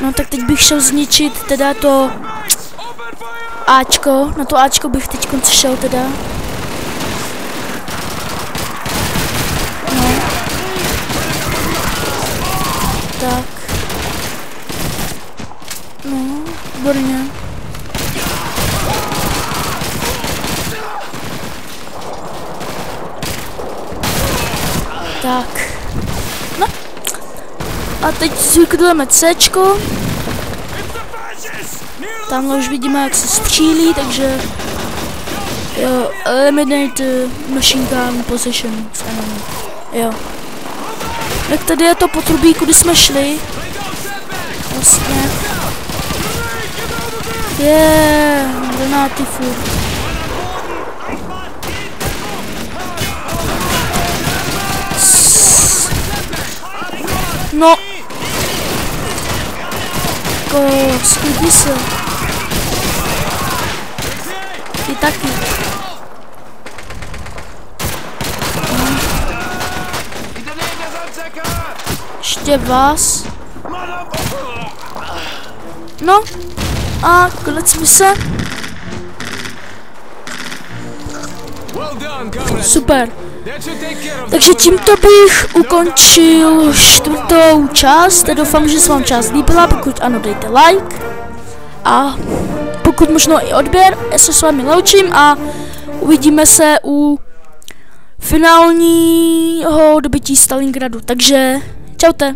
No tak teď bych šel zničit teda to Ačko. Na to Ačko bych teď šel teda. No. Tak. No, výborně. Tak. No. A teď zvykneme Cčko. Tamhle už vidíme, jak se střílí, takže jo, eliminate machine gun position. Jo. Tak tady je to potrubí, kudy jsme šli. Vlastně. Granáty furt. No. Sklidni se. Ty taky. Ještě vás. No. A konec mise. Super. Takže tímto bych ukončil 4. část. Doufám, že se vám část líbila. Pokud ano, dejte like. A pokud možno i odběr. Já se s vámi loučím a uvidíme se u finálního dobytí Stalingradu. Takže čaute.